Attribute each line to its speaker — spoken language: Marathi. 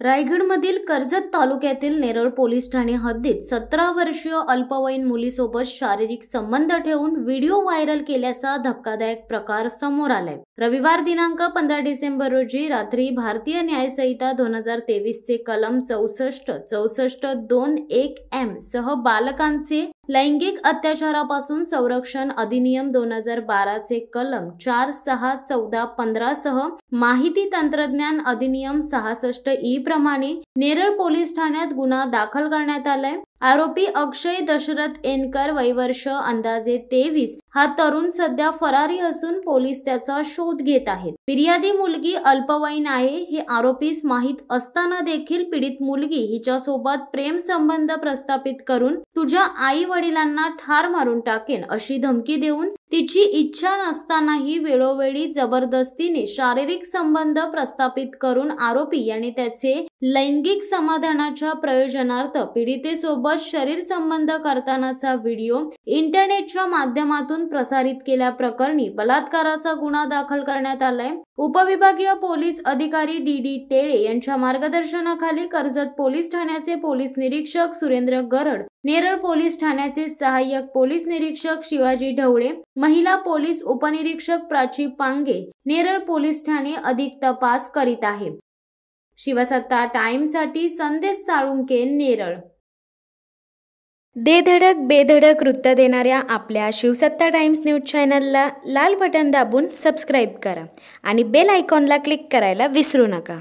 Speaker 1: रायगडमधील कर्जत तालुक्यातील नेरळ पोलीस ठाणे हद्दीत 17 वर्षीय अल्पवयीन मुलीसोबत शारीरिक संबंध ठेवून व्हिडिओ व्हायरल केल्याचा धक्कादायक प्रकार समोर आलाय। रविवार दिनांक 15 डिसेंबर रोजी रात्री भारतीय न्याय संहिता 2023 चे कलम 64-64-2(1)(m) सह बालकांचे लैंगिक अत्याचारापासून संरक्षण अधिनियम 2012 चे कलम 4, 6, 14, 15 सह माहिती तंत्रज्ञान अधिनियम 66(e) प्रमाणे नेरळ पोलीस ठाण्यात गुन्हा दाखल करण्यात आलाय। आरोपी अक्षय दशरथ एनकर वय वर्ष अंदाजे 23 हा तरुण सध्या फरारी असून पोलीस त्याचा शोध घेत आहेत। फिर्यादी मुलगी अल्पवयीन आहे हे आरोपीस माहित असताना देखील पीडित मुलगी हिच्यासोबत प्रेम संबंध प्रस्थापित करून तुझ्या आई वडिलांना ठार मारून टाकेन अशी धमकी देऊन तिची इच्छा नसतानाही वेळोवेळी जबरदस्तीने शारीरिक संबंध प्रस्थापित करून आरोपी याने त्याचे लैंगिक समाधानाच्या प्रयोजनार्थ पीडितेसोबत शरीर संबंध करतानाचा व्हिडिओ इंटरनेटच्या माध्यमातून प्रसारित केल्याप्रकरणी बलात्काराचा गुन्हा दाखल करण्यात आलाय। उपविभागीय पोलीस अधिकारी डी टेळे यांच्या मार्गदर्शनाखाली कर्जत पोलीस ठाण्याचे पोलीस निरीक्षक सुरेंद्र गरड, नेरळ पोलीस ठाण्याचे सहाय्यक पोलीस निरीक्षक शिवाजी ढवळे, महिला पोलीस उपनिरीक्षक प्राची पांगे, नेरळ पोलीस ठाणे अधिक तपास करीत आहे। शिवसत्ता टाइम्ससाठी संदेश साळुंके, नेरळ।
Speaker 2: धडक बेधडक वृत्त देणाऱ्या आपल्या शिवसत्ता टाइम्स न्यूज चॅनलला लाल बटन दाबून सबस्क्राईब करा आणि बेल आयकॉनला क्लिक करायला विसरू नका।